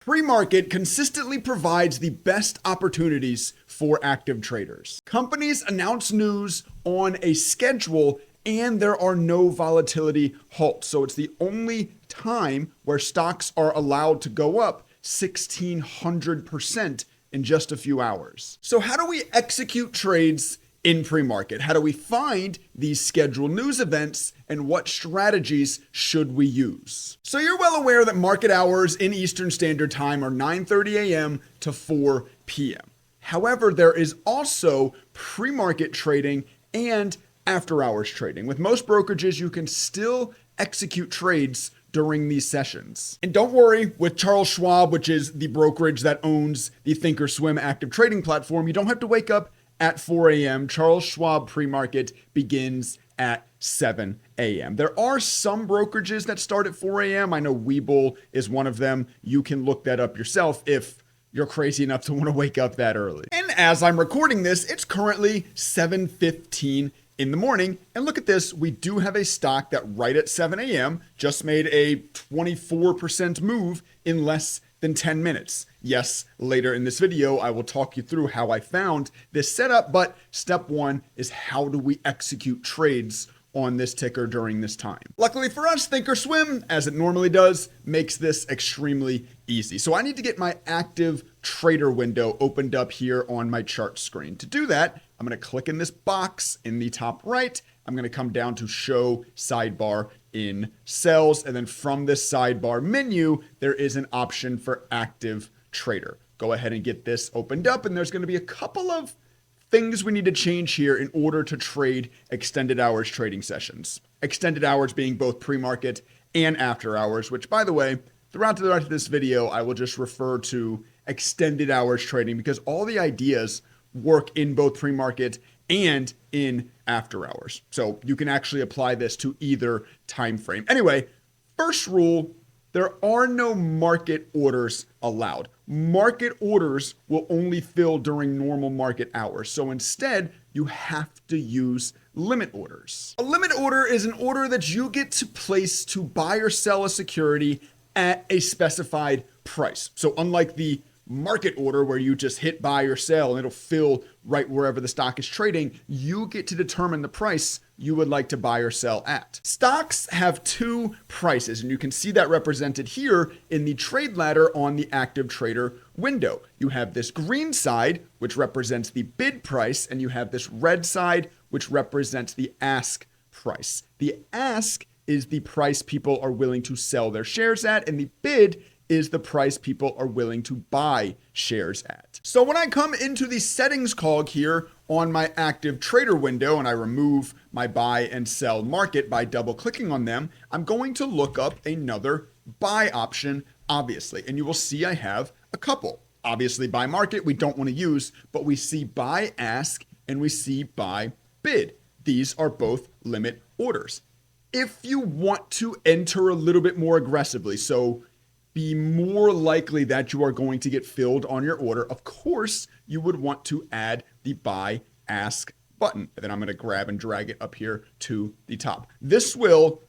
Premarket consistently provides the best opportunities for active traders. Companies announce news on a schedule and there are no volatility halts. So it's the only time where stocks are allowed to go up 1,600% in just a few hours. So how do we execute trades in premarket? How do we find these scheduled news events and what strategies should we use? So you're well aware that market hours in Eastern Standard Time are 9:30 a.m. to 4 p.m. However, there is also premarket trading and after hours trading. With most brokerages, you can still execute trades during these sessions. And don't worry, with Charles Schwab, which is the brokerage that owns the ThinkorSwim active trading platform, you don't have to wake up at 4 a.m. Charles Schwab premarket begins at 7 a.m. There are some brokerages that start at 4 a.m. I know Webull is one of them. You can look that up yourself if you're crazy enough to want to wake up that early. And as I'm recording this, it's currently 7:15 in the morning. And look at this, we do have a stock that right at 7 a.m. just made a 24% move in less than 10 minutes. Yes, later in this video, I will talk you through how I found this setup, but step one is how do we execute trades on this ticker during this time. Luckily for us, ThinkorSwim, as it normally does, makes this extremely easy. So I need to get my active trader window opened up here on my chart screen. To do that, I'm going to click in this box in the top right. I'm going to come down to show sidebar in cells. And then from this sidebar menu, there is an option for active trader. Go ahead and get this opened up. And there's going to be a couple of things we need to change here in order to trade extended hours trading sessions. Extended hours being both pre-market and after hours, which by the way, throughout the rest of this video, I will just refer to extended hours trading because all the ideas work in both pre-market and in after hours. So you can actually apply this to either time frame. Anyway, first rule, there are no market orders allowed. Market orders will only fill during normal market hours. So instead, you have to use limit orders. A limit order is an order that you get to place to buy or sell a security at a specified price. So unlike the market order where you just hit buy or sell and it'll fill right wherever the stock is trading, you get to determine the price you would like to buy or sell at. Stocks have two prices, and you can see that represented here in the trade ladder on the active trader window. You have this green side, which represents the bid price, and you have this red side, which represents the ask price. The ask is the price people are willing to sell their shares at, and the bid is the price people are willing to buy shares at. So when I come into the settings cog here on my active trader window and I remove my buy and sell market by double clicking on them, I'm going to look up another buy option, obviously. And you will see I have a couple. Obviously buy market we don't want to use, but we see buy ask and we see buy bid. These are both limit orders. If you want to enter a little bit more aggressively, so be more likely that you are going to get filled on your order, of course, you would want to add the buy ask button. And then I'm going to grab and drag it up here to the top. This will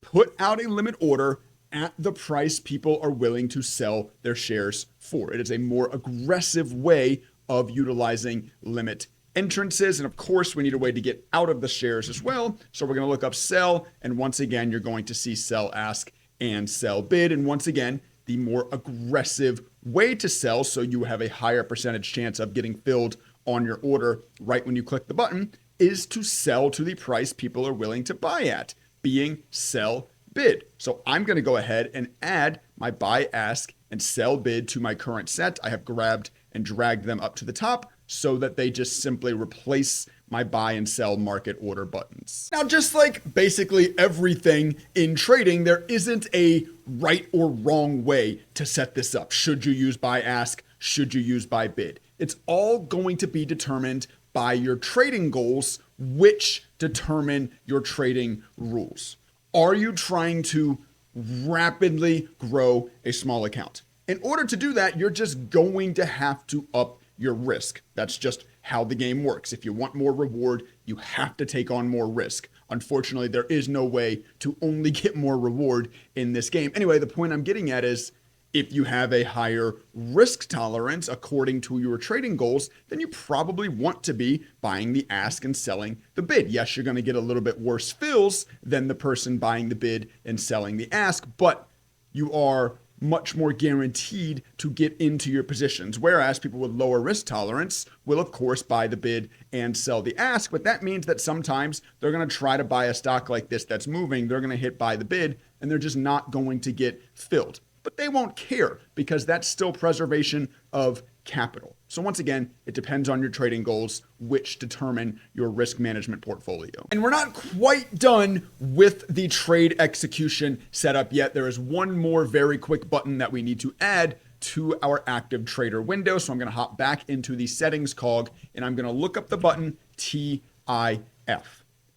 put out a limit order at the price people are willing to sell their shares for. It is a more aggressive way of utilizing limit entrances. And of course, we need a way to get out of the shares as well. So we're going to look up sell. And once again, you're going to see sell ask and sell bid. And once again, the more aggressive way to sell, so you have a higher percentage chance of getting filled on your order right when you click the button, is to sell to the price people are willing to buy at, being sell bid. So I'm going to go ahead and add my buy ask and sell bid to my current set. I have grabbed and dragged them up to the top so that they just simply replace my buy and sell market order buttons. Now, just like basically everything in trading, there isn't a right or wrong way to set this up. Should you use buy ask? Should you use buy bid? It's all going to be determined by your trading goals, which determine your trading rules. Are you trying to rapidly grow a small account? In order to do that, you're just going to have to up your risk. That's just how the game works. If you want more reward, you have to take on more risk. Unfortunately, there is no way to only get more reward in this game. Anyway, the point I'm getting at is If you have a higher risk tolerance according to your trading goals, then you probably want to be buying the ask and selling the bid. Yes, you're going to get a little bit worse fills than the person buying the bid and selling the ask, but you are much more guaranteed to get into your positions. Whereas people with lower risk tolerance will, of course, buy the bid and sell the ask. But that means that sometimes they're going to try to buy a stock like this that's moving. They're going to hit buy the bid and they're just not going to get filled. But they won't care because that's still preservation of capital. So once again, it depends on your trading goals, which determine your risk management portfolio. And we're not quite done with the trade execution setup yet. There is one more very quick button that we need to add to our active trader window. So I'm going to hop back into the settings cog and I'm going to look up the button TIF.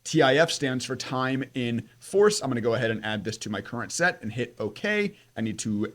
TIF stands for time in force. I'm going to go ahead and add this to my current set and hit OK. I need to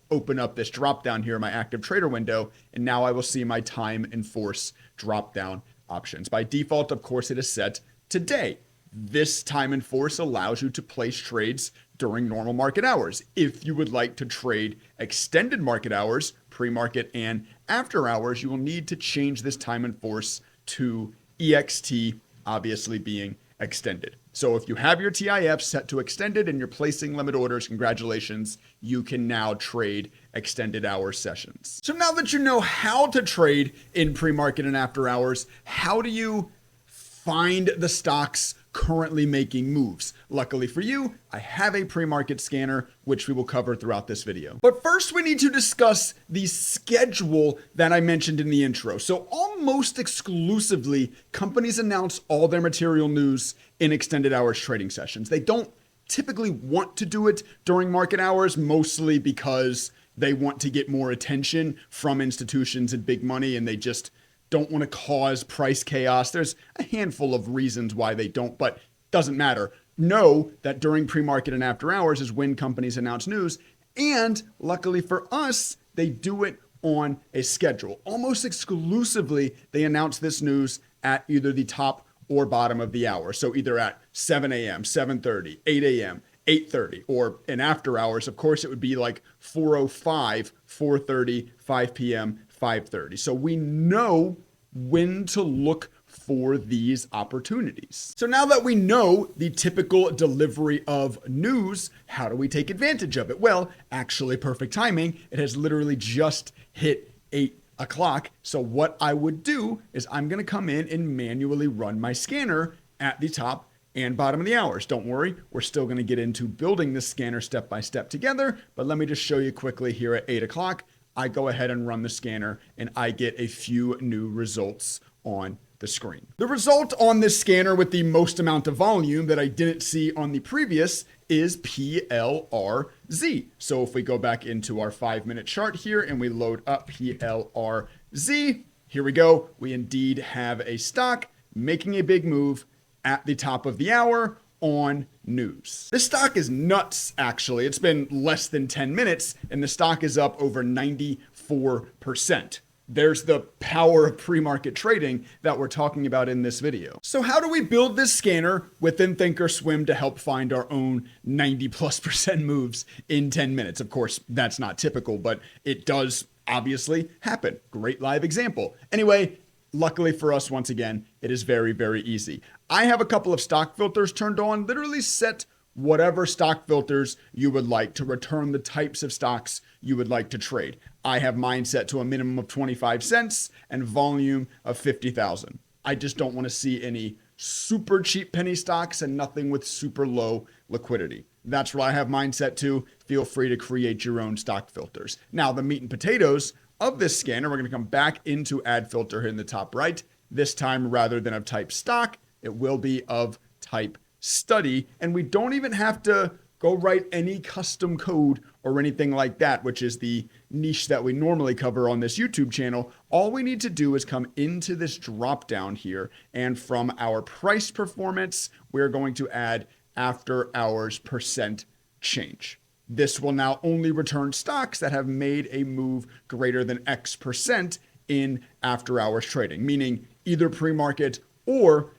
open up this drop down here in my active trader window. And now I will see my time in force drop down options. By default, of course, it is set to day. This time in force allows you to place trades during normal market hours. If you would like to trade extended market hours, pre-market and after hours, you will need to change this time in force to EXT, obviously being extended. So if you have your TIF set to extended and you're placing limit orders, congratulations, you can now trade extended hour sessions. So now that you know how to trade in pre-market and after hours, how do you find the stocks currently making moves? Luckily for you, I have a pre-market scanner, which we will cover throughout this video. But first we need to discuss the schedule that I mentioned in the intro. So almost exclusively, companies announce all their material news in extended hours trading sessions. They don't typically want to do it during market hours, mostly because they want to get more attention from institutions and big money, and they just don't want to cause price chaos. There's a handful of reasons why they don't, but doesn't matter. Know that during pre-market and after hours is when companies announce news. And luckily for us, they do it on a schedule. Almost exclusively, they announce this news at either the top or bottom of the hour. So either at 7 a.m., 7:30, 8 a.m., 8:30, or in after hours, of course, it would be like 4:05, 4:30, 5 p.m., 5:30. So we know when to look for these opportunities. So now that we know the typical delivery of news, how do we take advantage of it? Well, actually, perfect timing. It has literally just hit 8 o'clock. So what I would do is I'm going to come in and manually run my scanner at the top and bottom of the hours. Don't worry, we're still going to get into building this scanner step by step together, but let me just show you quickly here at 8 o'clock. I go ahead and run the scanner and I get a few new results on the screen. The result on this scanner with the most amount of volume that I didn't see on the previous is PLRZ. So if we go back into our 5-minute chart here and we load up PLRZ, here we go. We indeed have a stock making a big move at the top of the hour on news. This stock is nuts, actually. It's been less than 10 minutes and the stock is up over 94%. There's the power of pre-market trading that we're talking about in this video. So how do we build this scanner within ThinkorSwim to help find our own 90+% moves in 10 minutes? Of course, that's not typical, but it does obviously happen. Great live example. Anyway, luckily for us, once again, it is very, very easy. I have a couple of stock filters turned on, literally set whatever stock filters you would like to return the types of stocks you would like to trade. I have mine set to a minimum of 25 cents and volume of 50,000. I just don't want to see any super cheap penny stocks and nothing with super low liquidity. That's what I have mine set to. Feel free to create your own stock filters. Now, the meat and potatoes of this scanner, we're going to come back into add filter here in the top right. This time, rather than of type stock, it will be of type study. And we don't even have to go write any custom code or anything like that, which is the niche that we normally cover on this YouTube channel. All we need to do is come into this drop down here. And from our price performance, we're going to add after hours percent change. This will now only return stocks that have made a move greater than X% in after hours trading, meaning either pre-market or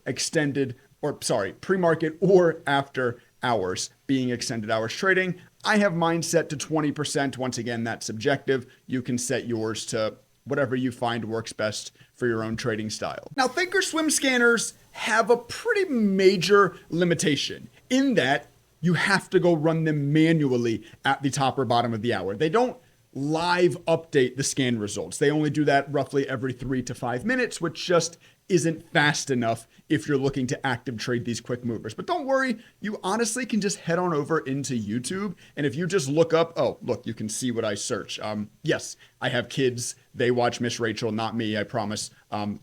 pre-market or after hours being extended hours trading. I have mine set to 20%. Once again, that's subjective. You can set yours to whatever you find works best for your own trading style. Now, ThinkorSwim scanners have a pretty major limitation in that you have to go run them manually at the top or bottom of the hour. They don't live update the scan results. They only do that roughly every 3 to 5 minutes, which just isn't fast enough if you're looking to active trade these quick movers. But don't worry, you honestly can just head on over into YouTube. And if you just look up, oh, look, you can see what I search. Yes, I have kids. They watch Miss Rachel, not me, I promise.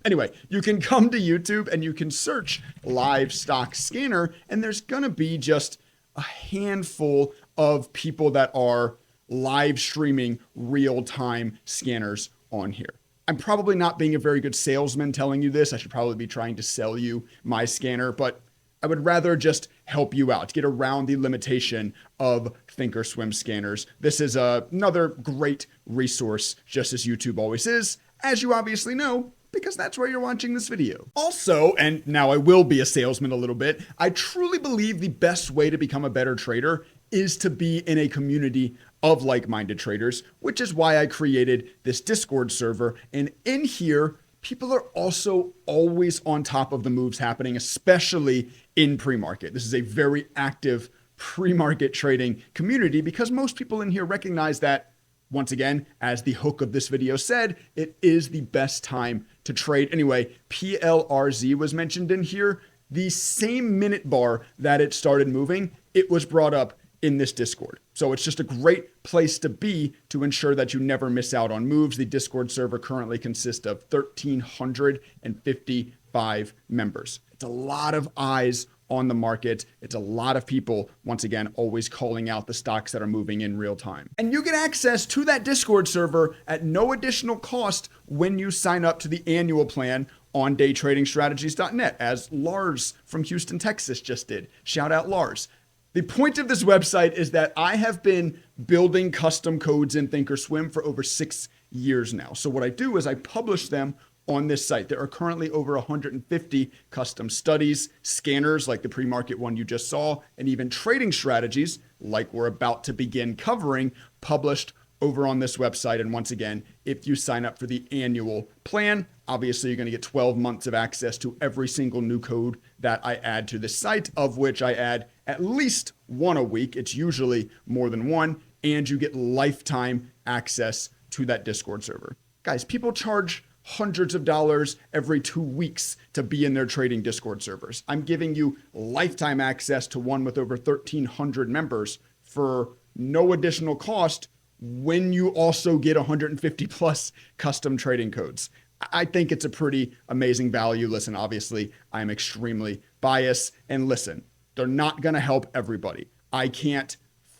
Anyway, you can come to YouTube and you can search live stock scanner, and there's going to be just a handful of people that are live streaming real-time scanners on here. I'm probably not being a very good salesman telling you this. I should probably be trying to sell you my scanner, but I would rather just help you out, get around the limitation of ThinkorSwim scanners. This is another great resource, just as YouTube always is, as you obviously know, because that's where you're watching this video. Also, and now I will be a salesman a little bit, I truly believe the best way to become a better trader is to be in a community of like-minded traders, which is why I created this Discord server. And in here, people are also always on top of the moves happening, especially in pre-market. This is a very active pre-market trading community because most people in here recognize that, once again, as the hook of this video said, it is the best time to trade. Anyway, PLRZ was mentioned in here. The same minute bar that it started moving, it was brought up in this Discord. So it's just a great place to be to ensure that you never miss out on moves. The Discord server currently consists of 1,355 members. It's a lot of eyes on the market. It's a lot of people, once again, always calling out the stocks that are moving in real time. And you get access to that Discord server at no additional cost when you sign up to the annual plan on daytradingstrategies.net, as Lars from Houston, Texas just did. Shout out Lars. The point of this website is that I have been building custom codes in ThinkorSwim for over 6 years now. So what I do is I publish them on this site. There are currently over 150 custom studies, scanners like the pre-market one you just saw, and even trading strategies like we're about to begin covering, published over on this website. And once again, if you sign up for the annual plan, obviously you're going to get 12 months of access to every single new code that I add to the site, of which I add at least one a week. It's usually more than one, and you get lifetime access to that Discord server. Guys, people charge hundreds of dollars every 2 weeks to be in their trading Discord servers. I'm giving you lifetime access to one with over 1,300 members for no additional cost when you also get 150 plus custom trading codes. I think it's a pretty amazing value. Listen, obviously, I'm extremely biased. And listen, they're not going to help everybody. I can't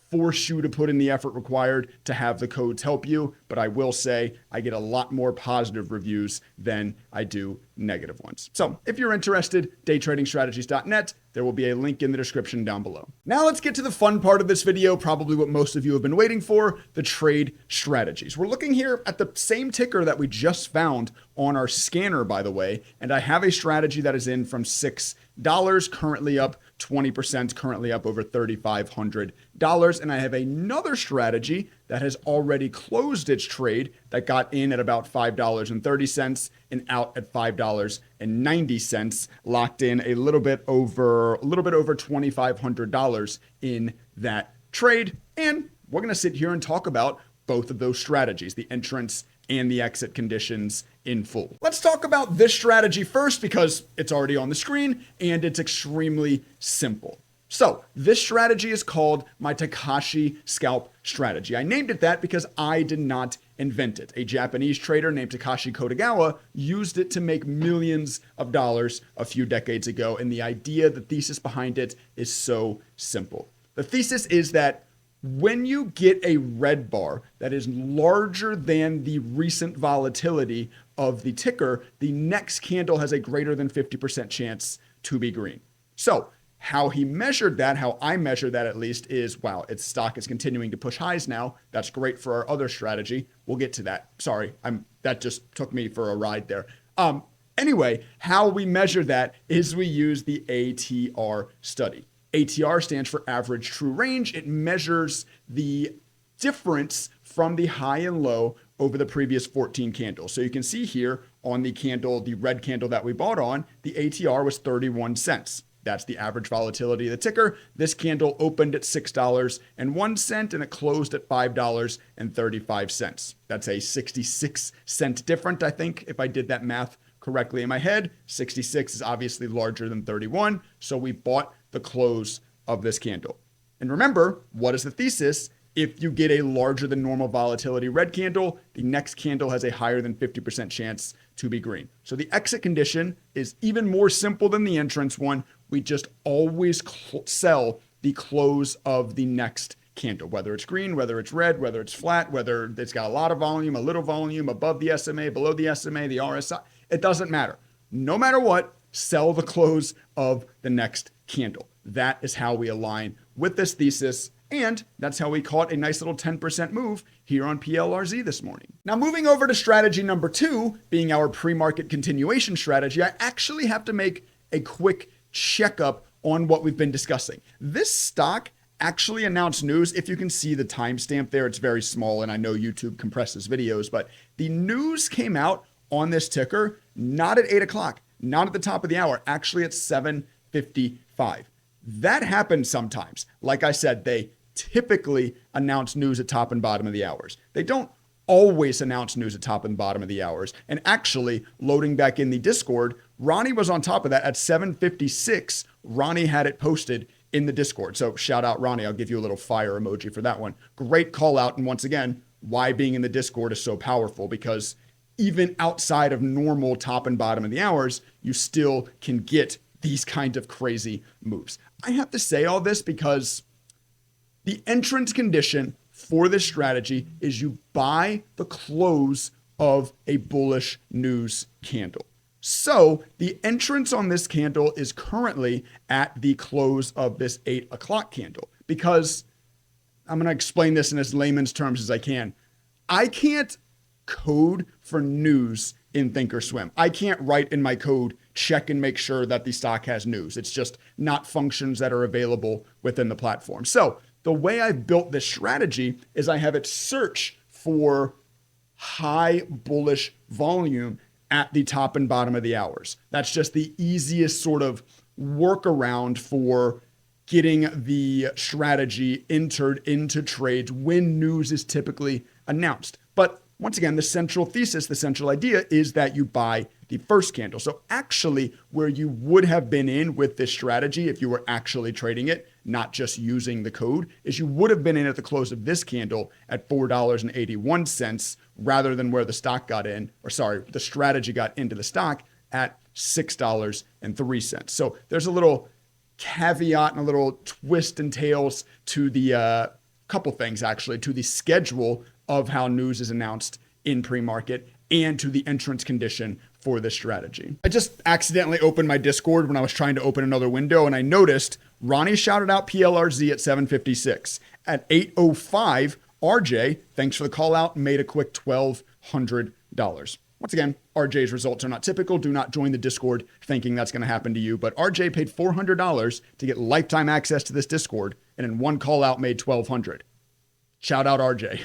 force you to put in the effort required to have the codes help you, but I will say I get a lot more positive reviews than I do negative ones. So if you're interested, daytradingstrategies.net, there will be a link in the description down below. Now let's get to the fun part of this video, probably what most of you have been waiting for, the trade strategies. We're looking here at the same ticker that we just found on our scanner, by the way, and I have a strategy that is in from $6, currently up 20%, currently up over $3,500. And I have another strategy that has already closed its trade that got in at about $5.30 and out at $5.90, locked in a little bit over $2,500 in that trade. And we're going to sit here and talk about both of those strategies, the entrance and the exit conditions in full. Let's talk about this strategy first because it's already on the screen and it's extremely simple. So this strategy is called my Takashi scalp strategy. I named it that because I did not invent it. A Japanese trader named Takashi Kodagawa used it to make millions of dollars a few decades ago. And the idea, the thesis behind it is so simple. The thesis is that when you get a red bar that is larger than the recent volatility of the ticker, the next candle has a greater than 50% chance to be green. So how he measured that, how I measure that at least, is, wow, its stock is continuing to push highs now. That's great for our other strategy. We'll get to that. Sorry, that just took me for a ride there. Anyway, how we measure that is we use the ATR study. ATR stands for average true range. It measures the difference from the high and low over the previous 14 candles. So you can see here on the candle, the red candle that we bought on, the ATR was 31 cents. That's the average volatility of the ticker. This candle opened at $6.01 and it closed at $5.35. That's a 66-cent difference, I think, if I did that math correctly in my head. 66 is obviously larger than 31, so we bought the close of this candle. And remember, what is the thesis? If you get a larger than normal volatility red candle, the next candle has a higher than 50% chance to be green. So the exit condition is even more simple than the entrance one. We just always sell the close of the next candle, whether it's green, whether it's red, whether it's flat, whether it's got a lot of volume, a little volume, above the SMA, below the SMA, the RSI. It doesn't matter. No matter what, sell the close of the next candle. That is how we align with this thesis. And that's how we caught a nice little 10% move here on PLRZ this morning. Now, moving over to strategy number 2, being our pre-market continuation strategy, I actually have to make a quick checkup on what we've been discussing. This stock actually announced news. If you can see the timestamp there, it's very small, and I know YouTube compresses videos, but the news came out on this ticker, not at 8 o'clock, not at the top of the hour, actually at 7:55. That happens sometimes. Like I said, they typically announce news at top and bottom of the hours. They don't always announce news at top and bottom of the hours. And actually, loading back in the Discord, Ronnie was on top of that at 7:56. Ronnie had it posted in the Discord. So shout out Ronnie. I'll give you a little fire emoji for that one. Great call out. And once again, why being in the Discord is so powerful, because even outside of normal top and bottom of the hours, you still can get these kind of crazy moves. I have to say all this because the entrance condition for this strategy is you buy the close of a bullish news candle. So the entrance on this candle is currently at the close of this 8 o'clock candle, because I'm going to explain this in as layman's terms as I can. I can't code for news in ThinkorSwim. I can't write in my code, check and make sure that the stock has news. It's just not functions that are available within the platform. So the way I built this strategy is I have it search for high bullish volume at the top and bottom of the hours. That's just the easiest sort of workaround for getting the strategy entered into trades when news is typically announced. But once again, the central thesis, the central idea is that you buy the first candle. So actually, where you would have been in with this strategy, if you were actually trading it, not just using the code, is you would have been in at the close of this candle at $4.81 rather than where the stock got in, or sorry, the strategy got into the stock at $6.03. So there's a little caveat and a little twist and tails to the couple things actually, to the schedule of how news is announced in pre-market and to the entrance condition for this strategy. I just accidentally opened my Discord when I was trying to open another window, and I noticed Ronnie shouted out PLRZ at 7:56. At 8:05, RJ, thanks for the call out, made a quick $1,200. Once again, RJ's results are not typical. Do not join the Discord thinking that's going to happen to you. But RJ paid $400 to get lifetime access to this Discord, and in one call out made $1,200. Shout out RJ.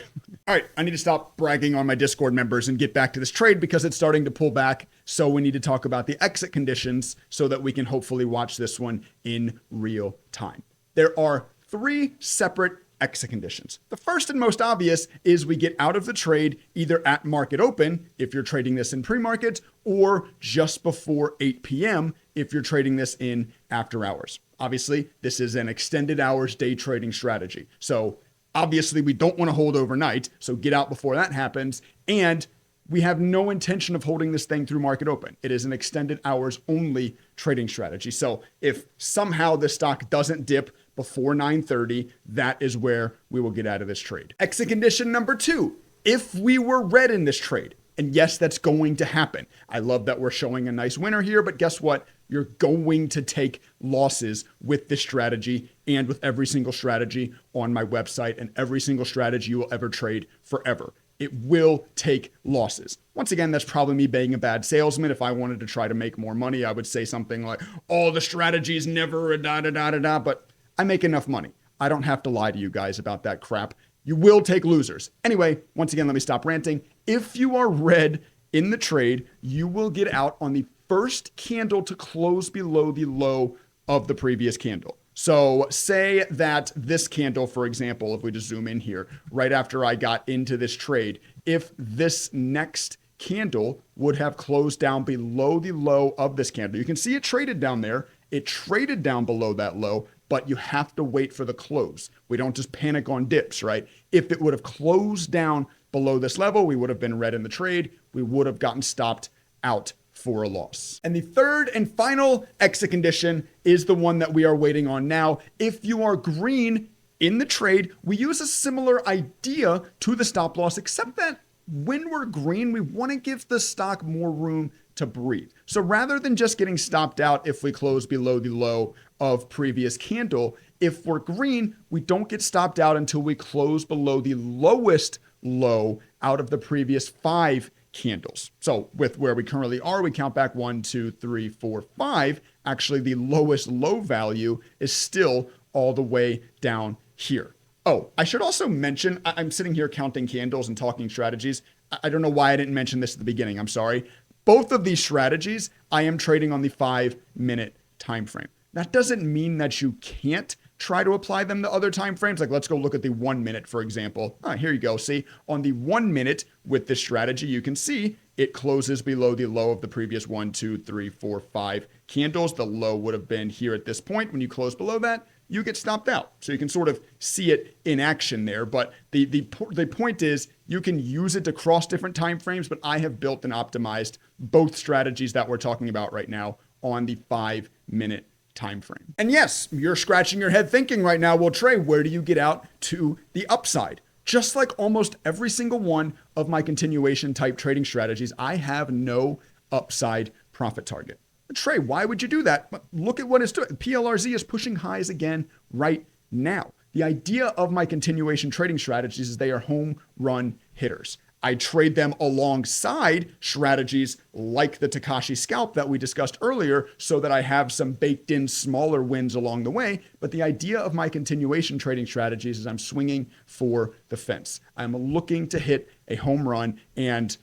All right, I need to stop bragging on my Discord members and get back to this trade because it's starting to pull back. So we need to talk about the exit conditions so that we can hopefully watch this one in real time. There are 3 separate exit conditions. The first and most obvious is we get out of the trade either at market open, if you're trading this in pre-market, or just before 8 p.m. if you're trading this in after hours. Obviously, this is an extended hours day trading strategy. So obviously, we don't want to hold overnight, so get out before that happens. And we have no intention of holding this thing through market open. It is an extended hours only trading strategy. So if somehow the stock doesn't dip before 9:30, that is where we will get out of this trade. Exit condition number 2, if we were red in this trade, and yes, that's going to happen. I love that we're showing a nice winner here, but guess what? You're going to take losses with this strategy and with every single strategy on my website and every single strategy you will ever trade forever. It will take losses. Once again, that's probably me being a bad salesman. If I wanted to try to make more money, I would say something like, all the strategies never da da da da da. But I make enough money. I don't have to lie to you guys about that crap. You will take losers. Anyway, once again, let me stop ranting. If you are red in the trade, you will get out on the first candle to close below the low of the previous candle. So say that this candle, for example, if we just zoom in here, right after I got into this trade, if this next candle would have closed down below the low of this candle, you can see it traded down there. It traded down below that low, but you have to wait for the close. We don't just panic on dips, right? If it would have closed down below this level, we would have been red in the trade. We would have gotten stopped out for a loss. And the third and final exit condition is the one that we are waiting on now. If you are green in the trade, we use a similar idea to the stop loss, except that when we're green, we want to give the stock more room to breathe. So rather than just getting stopped out if we close below the low of previous candle, if we're green, we don't get stopped out until we close below the lowest low out of the previous 5 candles. So with where we currently are, we count back 1, 2, 3, 4, 5. Actually, the lowest low value is still all the way down here. Oh, I should also mention, I'm sitting here counting candles and talking strategies. I don't know why I didn't mention this at the beginning. I'm sorry. Both of these strategies, I am trading on the 5-minute time frame. That doesn't mean that you can't try to apply them to other time frames. Like let's go look at the 1 minute, for example. Here you go. See, on the 1 minute with this strategy, you can see it closes below the low of the previous 1, 2, 3, 4, 5 candles. The low would have been here at this point. When you close below that, you get stopped out. So you can sort of see it in action there. But the point is you can use it to cross different time frames, but I have built and optimized both strategies that we're talking about right now on the 5-minute time frame. And yes, you're scratching your head thinking right now, well, Trey, where do you get out to the upside? Just like almost every single one of my continuation type trading strategies, I have no upside profit target. Trey, why would you do that? Look at what it's doing. PLRZ is pushing highs again right now. The idea of my continuation trading strategies is they are home run hitters. I trade them alongside strategies like the Takashi scalp that we discussed earlier so that I have some baked in smaller wins along the way. But the idea of my continuation trading strategies is I'm swinging for the fence. I'm looking to hit a home run, and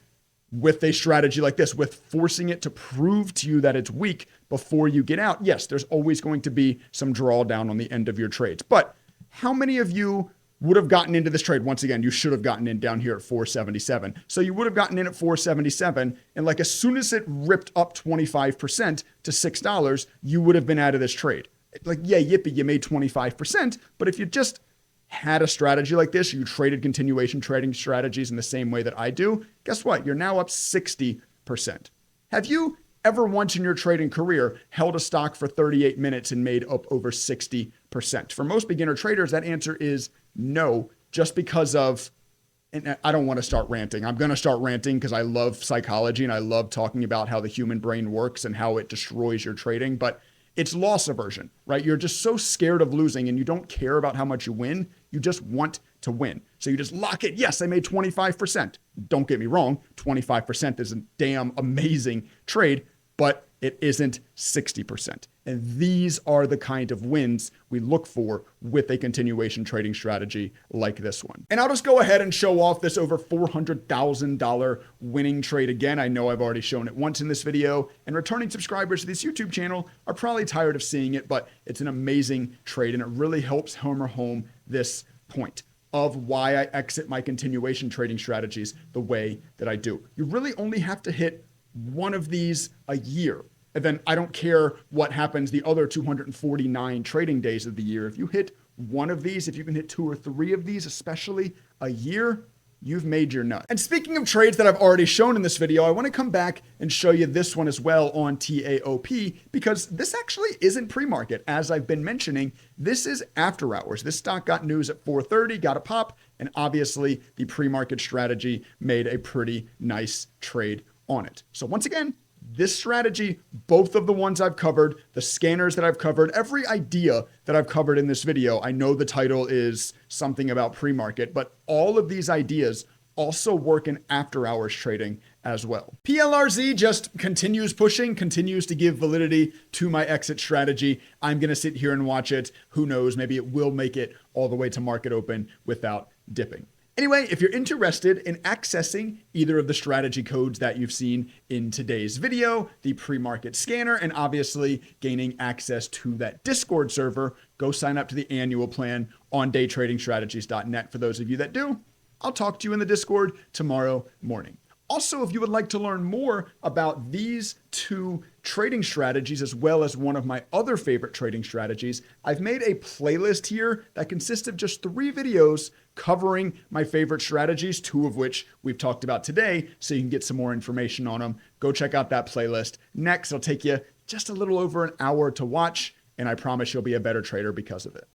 with a strategy like this, with forcing it to prove to you that it's weak before you get out, yes, there's always going to be some drawdown on the end of your trades. But how many of you would have gotten into this trade? Once again, you should have gotten in down here at 477. So you would have gotten in at 477. And like as soon as it ripped up 25% to $6, you would have been out of this trade. Like, yeah, yippee, you made 25%. But if you just had a strategy like this, you traded continuation trading strategies in the same way that I do, guess what? You're now up 60%. Have you ever once in your trading career held a stock for 38 minutes and made up over 60%? For most beginner traders, that answer is no, just because of, and I don't want to start ranting. I'm going to start ranting because I love psychology and I love talking about how the human brain works and how it destroys your trading, but it's loss aversion, right? You're just so scared of losing and you don't care about how much you win. You just want to win. So you just lock it. Yes, I made 25%. Don't get me wrong. 25% is a damn amazing trade, but it isn't 60%. And these are the kind of wins we look for with a continuation trading strategy like this one. And I'll just go ahead and show off this over $400,000 winning trade again. I know I've already shown it once in this video, and returning subscribers to this YouTube channel are probably tired of seeing it, but it's an amazing trade and it really helps hammer home this point of why I exit my continuation trading strategies the way that I do. You really only have to hit one of these a year. And then I don't care what happens the other 249 trading days of the year. If you hit one of these, if you can hit 2 or 3 of these, especially a year, you've made your nut. And speaking of trades that I've already shown in this video, I want to come back and show you this one as well on TAOP, because this actually isn't pre-market. As I've been mentioning, this is after hours. This stock got news at 4:30, got a pop, and obviously the pre-market strategy made a pretty nice trade on it. So once again, this strategy, both of the ones I've covered, the scanners that I've covered, every idea that I've covered in this video, I know the title is something about pre-market, but all of these ideas also work in after hours trading as well. PLRZ just continues pushing, continues to give validity to my exit strategy. I'm going to sit here and watch it. Who knows? Maybe it will make it all the way to market open without dipping. Anyway, if you're interested in accessing either of the strategy codes that you've seen in today's video, the Premarket Scanner, and obviously gaining access to that Discord server, go sign up to the annual plan on daytradingstrategies.net. For those of you that do, I'll talk to you in the Discord tomorrow morning. Also, if you would like to learn more about these two trading strategies, as well as one of my other favorite trading strategies, I've made a playlist here that consists of just 3 videos covering my favorite strategies, 2 of which we've talked about today, so you can get some more information on them. Go check out that playlist. Next, it'll take you just a little over an hour to watch, and I promise you'll be a better trader because of it.